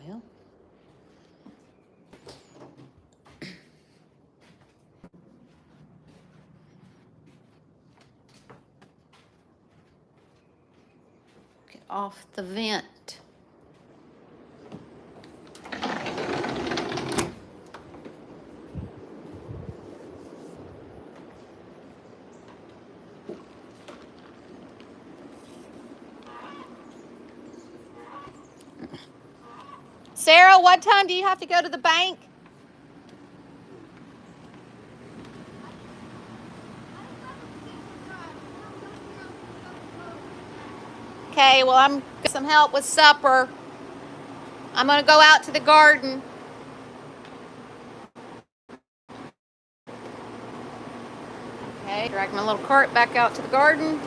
soil. Get off the vent. Sarah, what time do you have to go to the bank? Okay, well, I'm getting some help with supper. I'm going to go out to the garden. Okay, drag my little cart back out to the garden.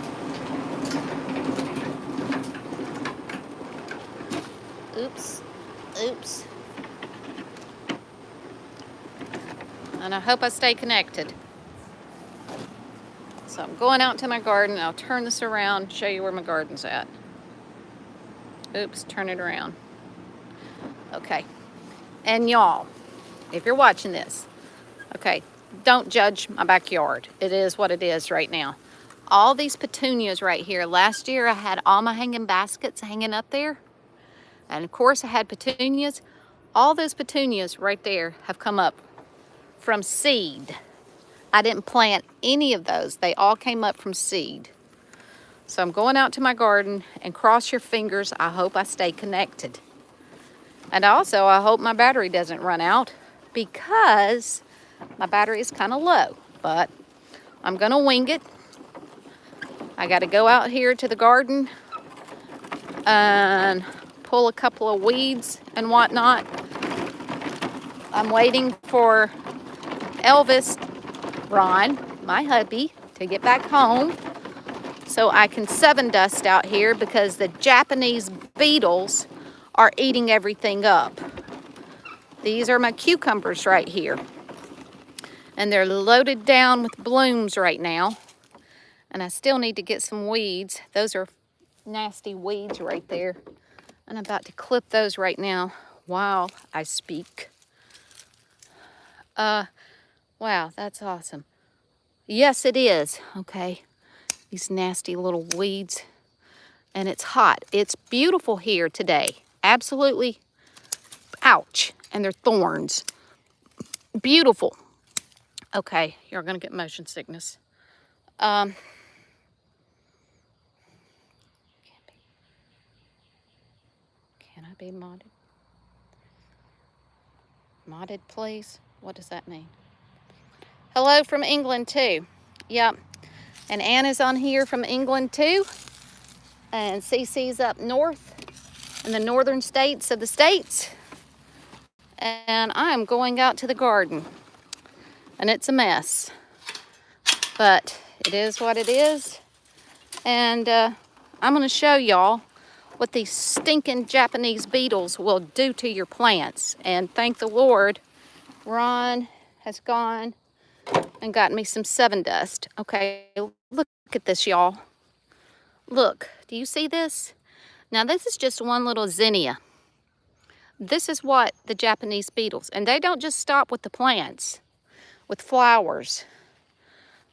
Oops. Oops. And I hope I stay connected. So I'm going out to my garden. I'll turn this around, show you where my garden's at. Oops, turn it around. Okay. And y'all, if you're watching this, okay, don't judge my backyard. It is what it is right now. All these petunias right here. Last year I had all my hanging baskets hanging up there. And of course I had petunias. All those petunias right there have come up from seed. I didn't plant any of those. They all came up from seed. So I'm going out to my garden, and cross your fingers, I hope I stay connected. And also I hope my battery doesn't run out, because my battery is kind of low, but I'm gonna wing it. I gotta go out here to the garden and pull a couple of weeds and whatnot. I'm waiting for Elvis, Ron, my hubby, to get back home so I can seven dust out here, because the Japanese beetles are eating everything up. These are my cucumbers right here. And they're loaded down with blooms right now. And I still need to get some weeds. Those are nasty weeds right there. And I'm about to clip those right now while I speak. Wow, that's awesome. Yes, it is. Okay. These nasty little weeds. And it's hot. It's beautiful here today. Absolutely. Ouch. And they're thorns. Beautiful. Okay, you're going to get motion sickness. Can I be modded? Modded, please? What does that mean? Hello from England, too. Yep. And Anna's on here from England, too. And Cece's up north in the northern states of the States. And I'm going out to the garden. And it's a mess. But it is what it is. And I'm going to show y'all what these stinking Japanese beetles will do to your plants. And thank the Lord, Ron has gone and got me some seven dust. Okay, look at this, y'all. Look, do you see this? Now this is just one little zinnia. This is what the Japanese beetles, and they don't just stop with the plants, with flowers.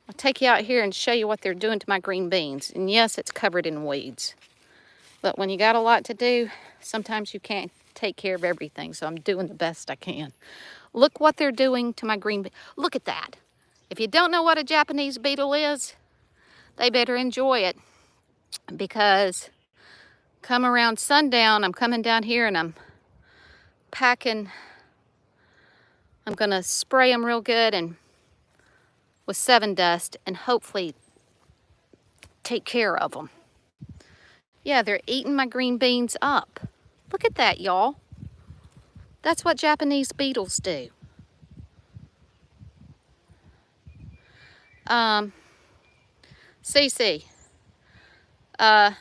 I'll take you out here and show you what they're doing to my green beans. And yes, it's covered in weeds. But when you got a lot to do, sometimes you can't take care of everything. So I'm doing the best I can. Look what they're doing to my green beans. Look at that. If you don't know what a Japanese beetle is, they better enjoy it. Because come around sundown, I'm coming down here and I'm packing. I'm going to spray them real good and with seven dust and hopefully take care of them. Yeah, they're eating my green beans up. Look at that, y'all. That's what Japanese beetles do. Cece, I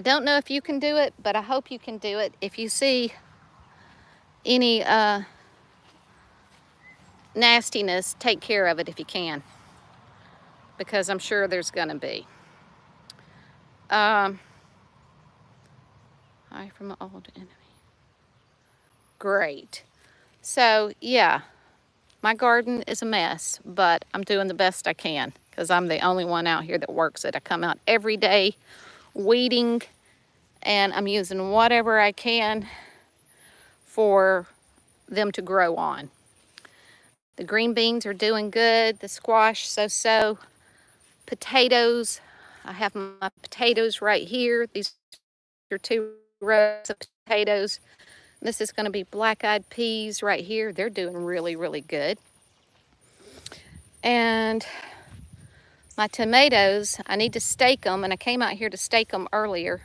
don't know if you can do it, but I hope you can do it. If you see any nastiness, take care of it if you can, because I'm sure there's gonna be. Hi from an old enemy. great. So yeah, my garden is a mess, but I'm doing the best I can because I'm the only one out here that works it. I come out every day weeding, and I'm using whatever I can for them to grow on. The green beans are doing good, the squash so-so. Potatoes, I have my potatoes right here. These are 2 rows of potatoes. This is gonna be black-eyed peas right here. They're doing really, really good. And my tomatoes, I need to stake them, and I came out here to stake them earlier,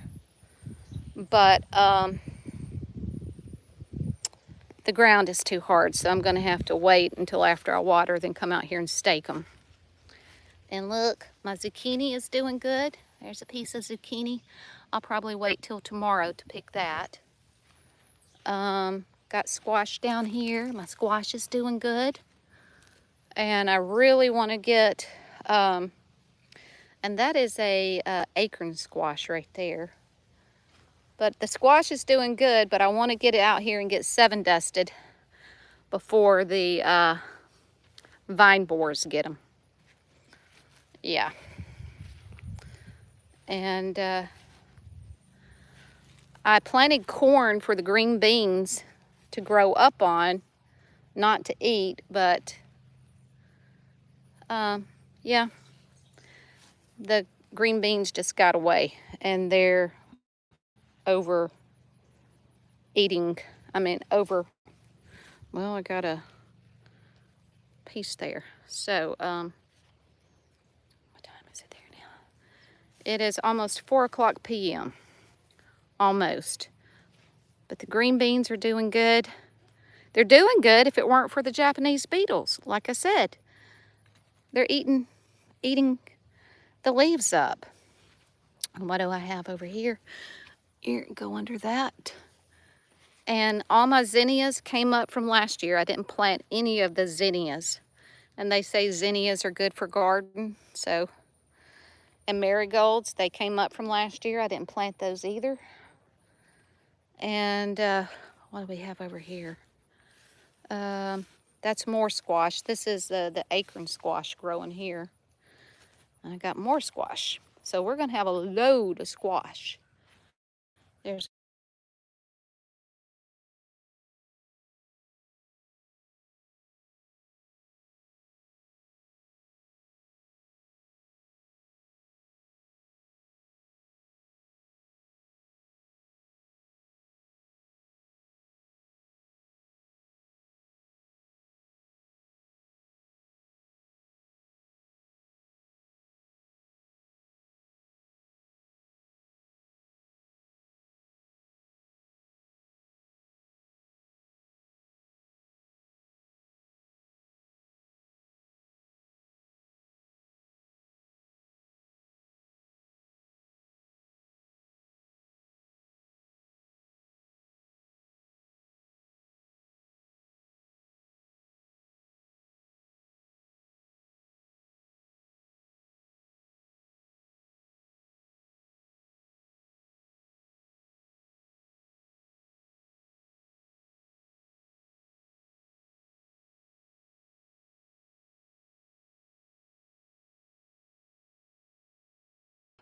but the ground is too hard, so I'm gonna have to wait until after I water, then come out here and stake them. And look, my zucchini is doing good. There's a piece of zucchini. I'll probably wait till tomorrow to pick that. Got squash down here. My squash is doing good. And I really want to get, and that is a acorn squash right there. But the squash is doing good, but I want to get it out here and get 7 dusted before the vine borers get them. Yeah. And I planted corn for the green beans to grow up on, not to eat, but yeah, the green beans just got away, and they're over eating. Well, I got a piece there. So, what time is it there now? It is almost 4 o'clock p.m. Almost. But the green beans are doing good. They're doing good if it weren't for the Japanese beetles. Like I said, they're eating the leaves up. And what do I have over here? Here, go under that. And all my zinnias came up from last year. I didn't plant any of the zinnias. And they say zinnias are good for garden. So, and marigolds, they came up from last year. I didn't plant those either. And what do we have over here? That's more squash. This is the acorn squash growing here. I got more squash. So we're gonna have a load of squash. There's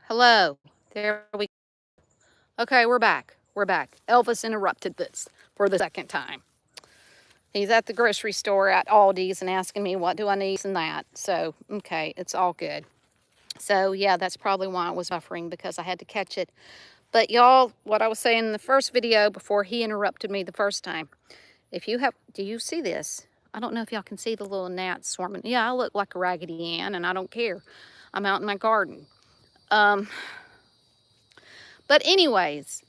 hello. There we Okay, we're back. We're back. Elvis interrupted this for the 2nd time. He's at the grocery store at Aldi's and asking me what do I need and that. So, okay, it's all good. So, yeah, that's probably why I was buffering, because I had to catch it. But y'all, what I was saying in the first video before he interrupted me the first time, if you have, do you see this? I don't know if y'all can see the little gnats swarming. Yeah, I look like a Raggedy Ann, and I don't care. I'm out in my garden. But anyways,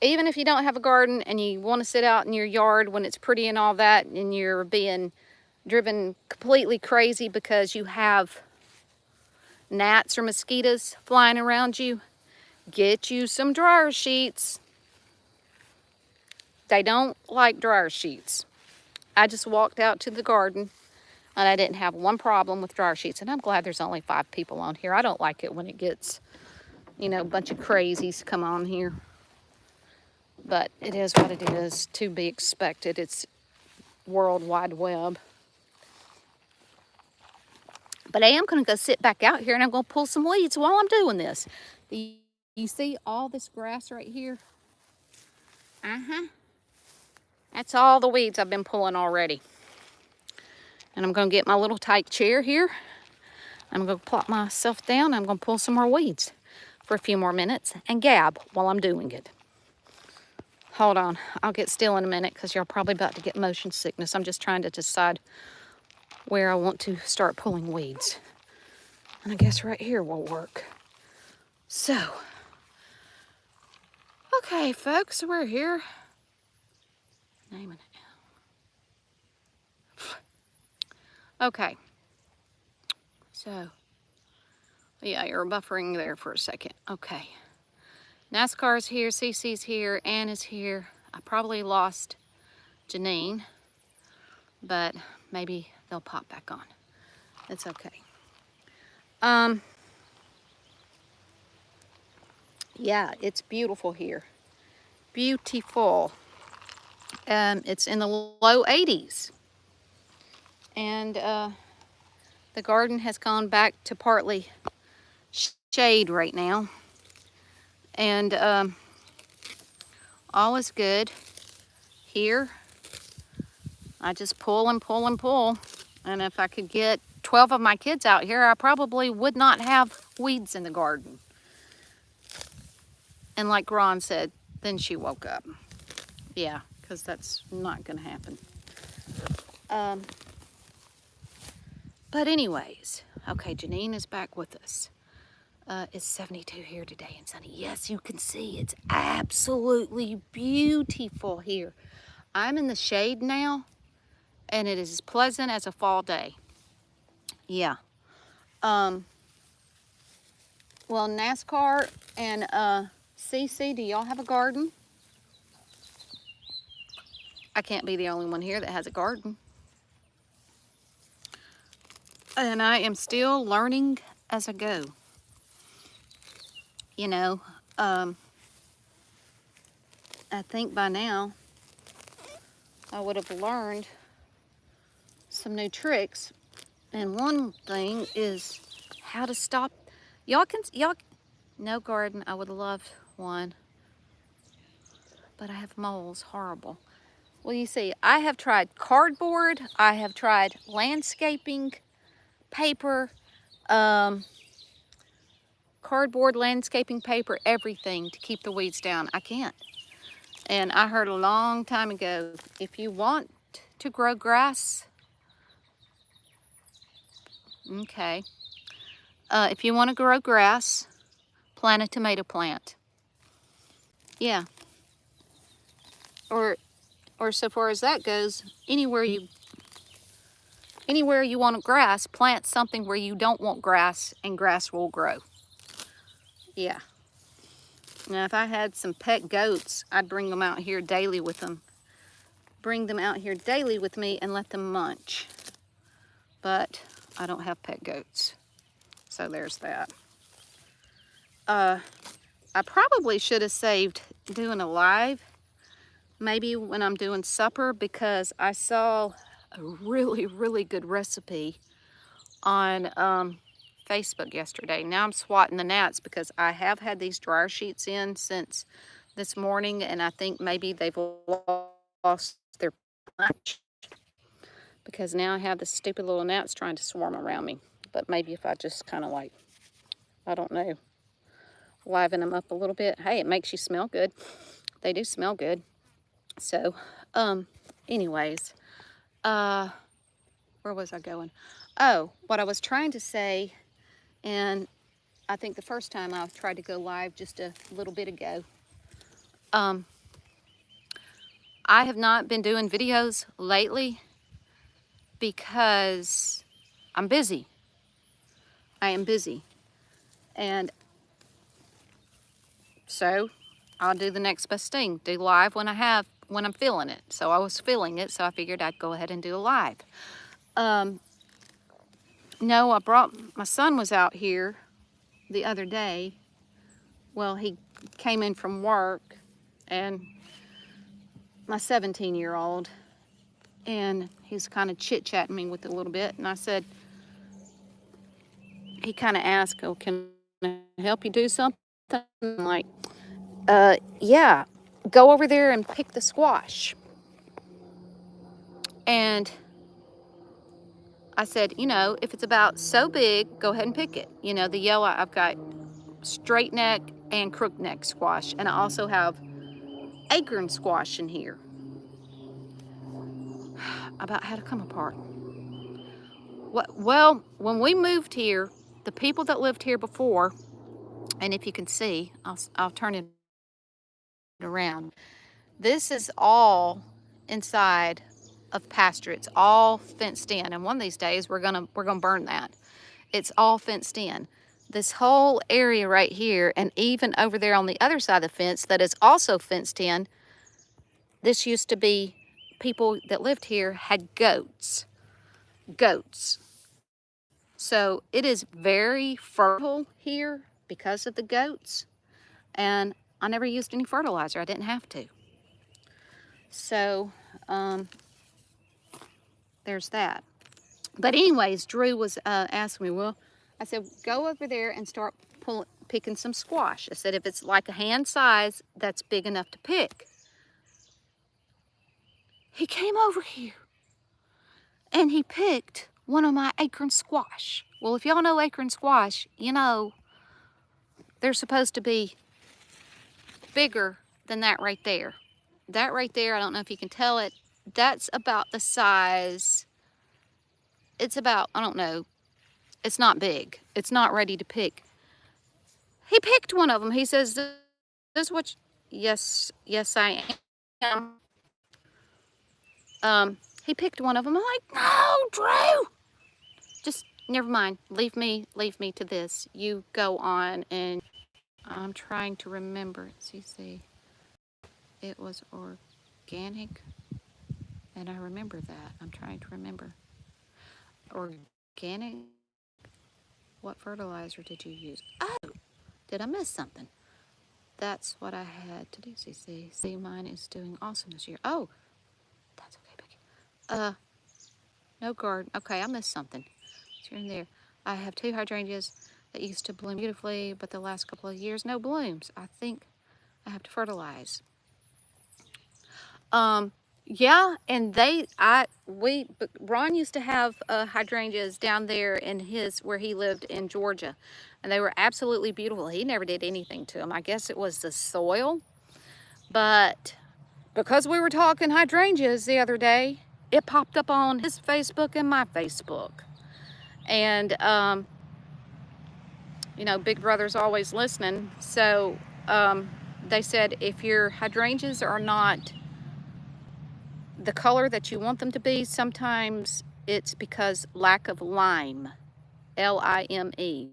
even if you don't have a garden and you want to sit out in your yard when it's pretty and all that, and you're being driven completely crazy because you have gnats or mosquitoes flying around you, get you some dryer sheets. They don't like dryer sheets. I just walked out to the garden and I didn't have one problem with dryer sheets. And I'm glad there's only 5 people on here. I don't like it when it gets, a bunch of crazies come on here. But it is what it is, to be expected. It's World Wide Web. But I am going to go sit back out here and I'm going to pull some weeds while I'm doing this. You see all this grass right here? That's all the weeds I've been pulling already. And I'm going to get my little tight chair here. I'm going to plop myself down. I'm going to pull some more weeds for a few more minutes and gab while I'm doing it. Hold on. I'll get still in a minute because you're probably about to get motion sickness. I'm just trying to decide where I want to start pulling weeds. And I guess right here will work. So, okay, folks, we're here. Naming it. Okay. So, yeah, you're buffering there for a second. Okay. NASCAR's here, CC's here, Ann is here. I probably lost Janine, but maybe they'll pop back on. It's okay. Yeah, it's beautiful here. Beautiful. It's in the low 80s. And the garden has gone back to partly shade right now. And all is good here. I just pull and pull and pull. And if I could get 12 of my kids out here, I probably would not have weeds in the garden. And like Ron said, then she woke up. Yeah, because that's not going to happen. But anyways, okay, Janine is back with us. It's 72 here today and sunny. Yes, you can see it's absolutely beautiful here. I'm in the shade now, and it is as pleasant as a fall day. Yeah. Well, NASCAR and CC, do y'all have a garden? I can't be the only one here that has a garden. And I am still learning as I go. You know, I think by now I would have learned some new tricks. And one thing is how to stop. No garden, I would love one. But I have moles, horrible. Well, you see, I have tried cardboard, I have tried landscaping paper, cardboard, landscaping paper, everything to keep the weeds down. I can't. And I heard a long time ago, if you want to grow grass, okay, if you want to grow grass, plant a tomato plant. Yeah. Or so far as that goes, anywhere you want grass, plant something where you don't want grass, and grass will grow. Yeah. Now, if I had some pet goats, I'd bring them out here daily with them. Bring them out here daily with me and let them munch. But I don't have pet goats. So there's that. I probably should have saved doing a live, maybe when I'm doing supper, because I saw a really, really good recipe on Facebook yesterday. Now I'm swatting the gnats because I have had these dryer sheets in since this morning, and I think maybe they've lost their punch because now I have the stupid little gnats trying to swarm around me. But maybe if I just kind of like, I don't know, liven them up a little bit. Hey, it makes you smell good. They do smell good. So, anyways, where was I going? Oh, what I was trying to say, and I think the first time I tried to go live just a little bit ago, I have not been doing videos lately because I'm busy. I am busy. And so I'll do the next best thing, do live when I'm feeling it. So I was feeling it, so I figured I'd go ahead and do a live. No, my son was out here the other day. Well, he came in from work and my 17-year-old, and he's kind of chit-chatting me with it a little bit, and I said, he kind of asked, oh, can I help you do something? I'm like, yeah, go over there and pick the squash. And I said, you know, if it's about so big, go ahead and pick it. You know, the yellow, I've got straight neck and crook neck squash, and I also have acorn squash in here. About how to come apart. Well, when we moved here, the people that lived here before, and if you can see, I'll turn it around. This is all inside of pasture. It's all fenced in, and one of these days we're gonna burn that. It's all fenced in. This whole area right here, and even over there on the other side of the fence that is also fenced in, this used to be, people that lived here had goats. So it is very fertile here because of the goats, and I never used any fertilizer. I didn't have to. So there's that. But anyways, Drew was asking me, well, I said, go over there and start picking some squash. I said, if it's like a hand size, that's big enough to pick. He came over here and he picked one of my acorn squash. Well, if y'all know acorn squash, you know they're supposed to be bigger than that right there. That right there, I don't know if you can tell it, that's about the size, it's about, I don't know, it's not big. It's not ready to pick. He picked one of them. He says, this is what, yes, I am. He picked one of them. I'm like, no, Drew, just never mind. Leave me to this. You go on, and I'm trying to remember. See, it was organic, and I remember that. I'm trying to remember. Organic. What fertilizer did you use? Oh, did I miss something? That's what I had to do. See, mine is doing awesome this year. Oh, that's okay, Becky. No garden. Okay, I missed something. It's here and there. I have 2 hydrangeas that used to bloom beautifully, but the last couple of years, no blooms. I think I have to fertilize. Yeah, and Ron used to have hydrangeas down there in where he lived in Georgia, and they were absolutely beautiful. He never did anything to them. I guess it was the soil, but because we were talking hydrangeas the other day, it popped up on his Facebook and my Facebook. And, you know, Big Brother's always listening. So they said if your hydrangeas are not the color that you want them to be, sometimes it's because lack of lime, L-I-M-E.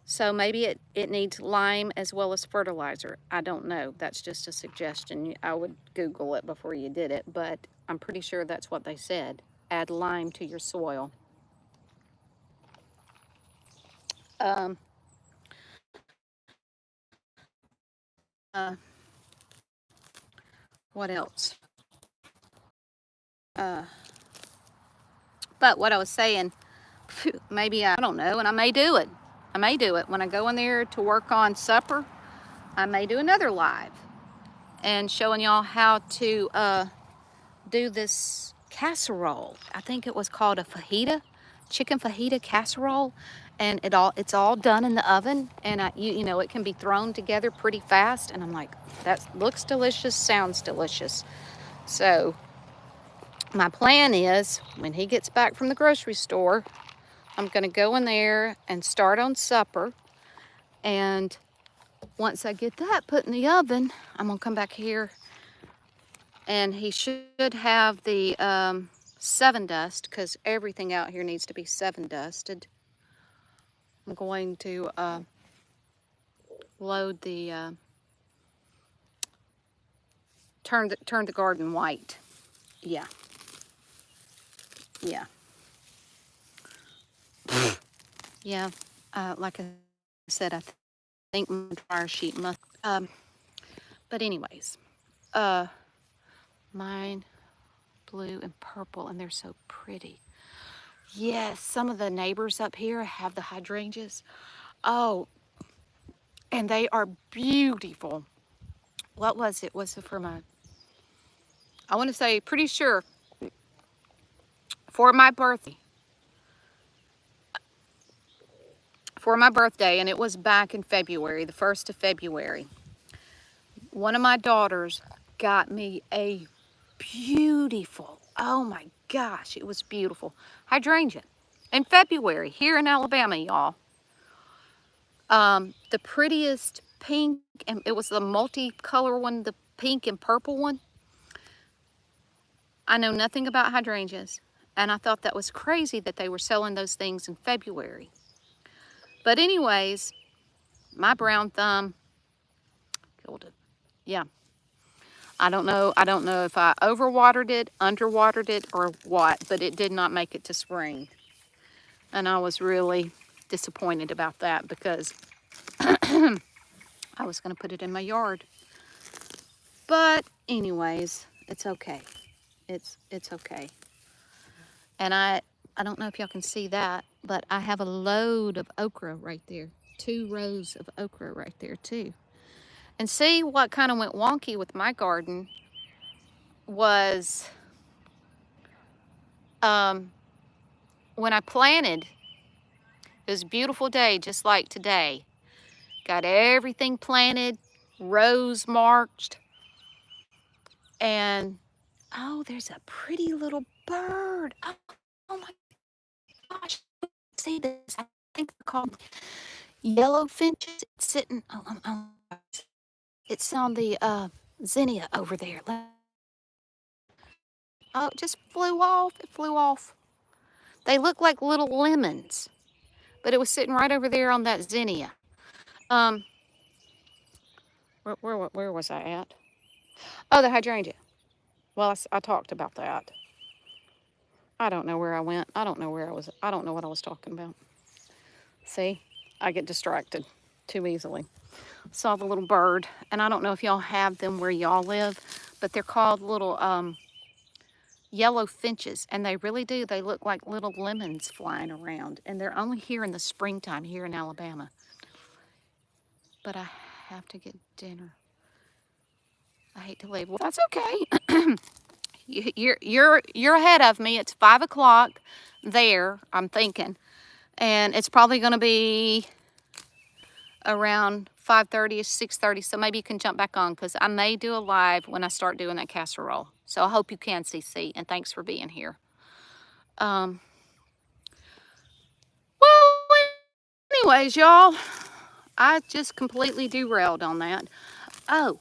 So maybe it needs lime as well as fertilizer. I don't know. That's just a suggestion. I would Google it before you did it, but I'm pretty sure that's what they said. Add lime to your soil. What else? But what I was saying, maybe, I don't know, and I may do it. When I go in there to work on supper, I may do another live and showing y'all how to do this casserole. I think it was called a fajita, chicken fajita casserole, and it's all done in the oven, and you know, it can be thrown together pretty fast, and I'm like, that looks delicious, sounds delicious. So my plan is, when he gets back from the grocery store, I'm going to go in there and start on supper, and once I get that put in the oven, I'm going to come back here, and he should have the 7 dust, because everything out here needs to be 7 dusted. I'm going to load the turn the garden white. Yeah. Yeah. Like I said, I think my dryer sheet must. But anyways, Mine, blue and purple, and they're so pretty. Yes, some of the neighbors up here have the hydrangeas. Oh, and they are beautiful. What was it? Was it for my, I want to say, pretty sure, for my birthday. For my birthday, and it was back in February, the 1st of February. One of my daughters got me a beautiful, oh my gosh, it was beautiful, hydrangea in February here in Alabama, y'all. The prettiest pink, and it was the multicolor one, the pink and purple one. I know nothing about hydrangeas, and I thought that was crazy that they were selling those things in February. But anyways, my brown thumb killed it. Yeah. I don't know if I overwatered it, underwatered it, or what, but it did not make it to spring. And I was really disappointed about that because I was going to put it in my yard. But anyways, it's okay. It's okay. And I don't know if y'all can see that, but I have a load of okra right there. 2 rows of okra right there too. And see what kind of went wonky with my garden was when I planted. It was a beautiful day, just like today. Got everything planted, rows marked, and oh, there's a pretty little bird. Oh my gosh, see this? I think they're called yellow finches. It's sitting. It's on the zinnia over there. Oh, it just flew off. It flew off. They look like little lemons, but it was sitting right over there on that zinnia. Where was I at? Oh, the hydrangea. Well, I talked about that. I don't know where I went. I don't know where I was. I don't know what I was talking about. See, I get distracted too easily. Saw the little bird, and I don't know if y'all have them where y'all live, but they're called little yellow finches, and they really do. They look like little lemons flying around, and they're only here in the springtime here in Alabama. But I have to get dinner. I hate to leave. Well, that's okay. You're ahead of me. It's 5 o'clock there, I'm thinking, and it's probably going to be around 5:30ish, 6:30. So maybe you can jump back on because I may do a live when I start doing that casserole. So I hope you can, CC, and thanks for being here. Well, anyways, y'all, I just completely derailed on that. Oh,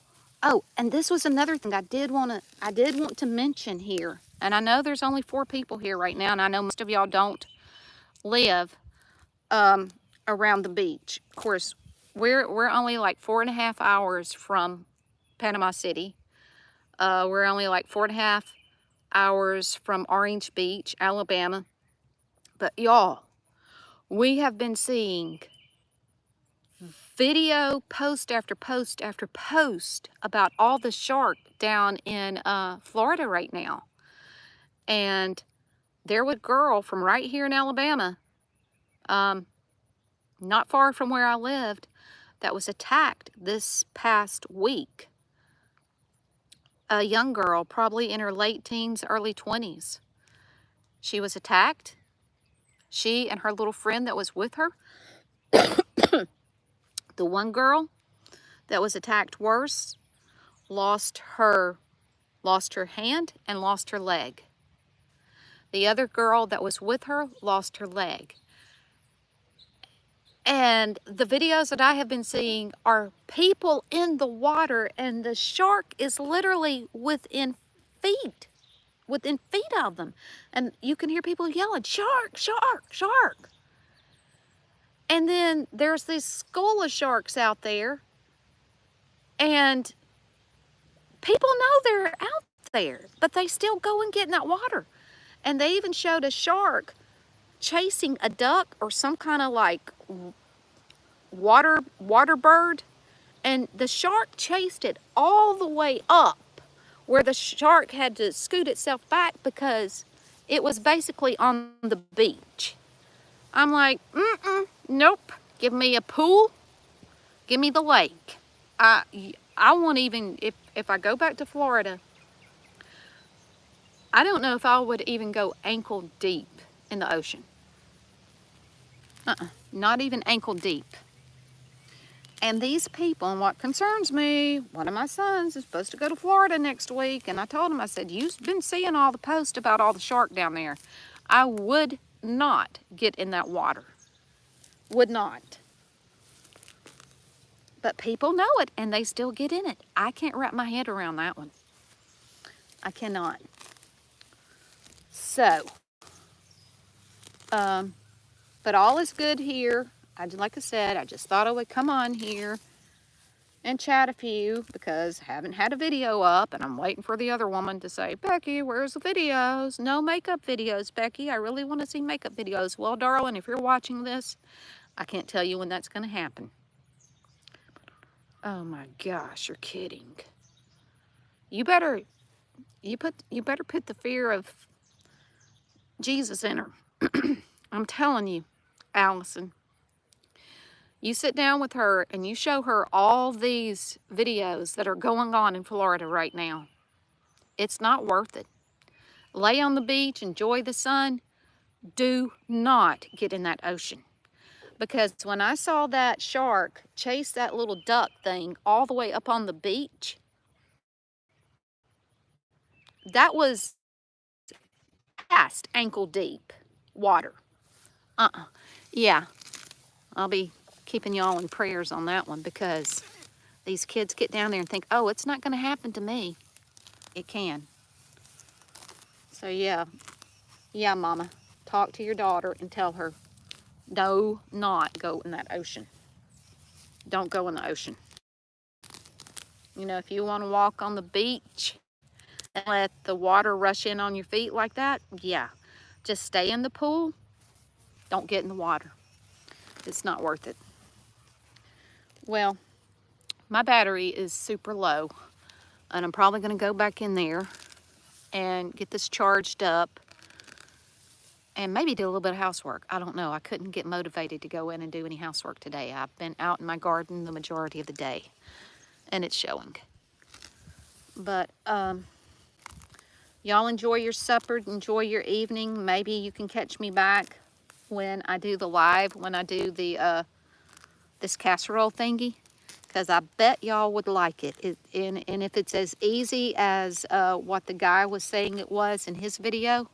and this was another thing I did want to mention here. And I know there's only 4 people here right now, and I know most of y'all don't live around the beach. Of course, we're only like 4.5 hours from Panama City. We're only like 4.5 hours from Orange Beach, Alabama. But y'all, we have been seeing video post after post after post about all the shark down in Florida right now. And there was a girl from right here in Alabama, not far from where I lived, that was attacked this past week. A young girl, probably in her late teens, early 20s. She was attacked. She and her little friend that was with her. The one girl that was attacked worse lost her hand and lost her leg. The other girl that was with her lost her leg. And the videos that I have been seeing are people in the water, and the shark is literally within feet of them. And you can hear people yelling, "Shark, shark, shark." And then there's this school of sharks out there, and people know they're out there, but they still go and get in that water. And they even showed a shark chasing a duck or some kind of like water bird, and the shark chased it all the way up where the shark had to scoot itself back because it was basically on the beach. I'm like, nope. Give me a pool. Give me the lake. I won't even, if I go back to Florida, I don't know if I would even go ankle deep in the ocean. Not even ankle deep. And these people, and what concerns me, one of my sons is supposed to go to Florida next week, and I told him, I said, you've been seeing all the posts about all the shark down there. I would not get in that water. Would not. But people know it, and they still get in it. I can't wrap my head around that one. I cannot. So, but all is good here. Like I said, I just thought I would come on here and chat a few because I haven't had a video up, and I'm waiting for the other woman to say, Becky, where's the videos? No makeup videos, Becky. I really want to see makeup videos. Well, darling, if you're watching this, I can't tell you when that's going to happen. Oh my gosh, you're kidding. You better put the fear of Jesus in her. I'm telling you, Allison. You sit down with her and you show her all these videos that are going on in Florida right now. It's not worth it. Lay on the beach, enjoy the sun. Do not get in that ocean. Because when I saw that shark chase that little duck thing all the way up on the beach, that was past ankle deep water. Yeah, I'll be keeping y'all in prayers on that one because these kids get down there and think, oh, it's not going to happen to me. It can. So yeah, Mama, talk to your daughter and tell her, do not go in that ocean. Don't go in the ocean. You know, if you want to walk on the beach and let the water rush in on your feet like that, yeah, just stay in the pool. Don't get in the water. It's not worth it. Well, my battery is super low, and I'm probably going to go back in there and get this charged up and maybe do a little bit of housework. I don't know. I couldn't get motivated to go in and do any housework today. I've been out in my garden the majority of the day, and it's showing. But y'all enjoy your supper, enjoy your evening. Maybe you can catch me back when I do the live, when I do the this casserole thingy, because I bet y'all would like it. And if it's as easy as what the guy was saying it was in his video,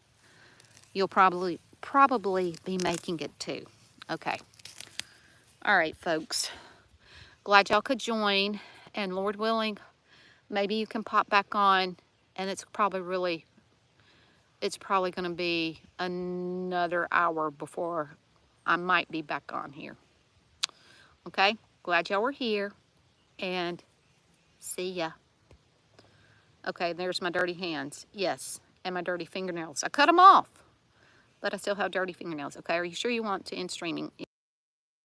you'll probably be making it too. Okay. All right, folks. Glad y'all could join, and Lord willing, maybe you can pop back on, and it's probably going to be another hour before I might be back on here. Okay? Glad y'all were here, and see ya. Okay, there's my dirty hands. Yes, and my dirty fingernails. I cut them off, but I still have dirty fingernails. Okay, are you sure you want to end streaming?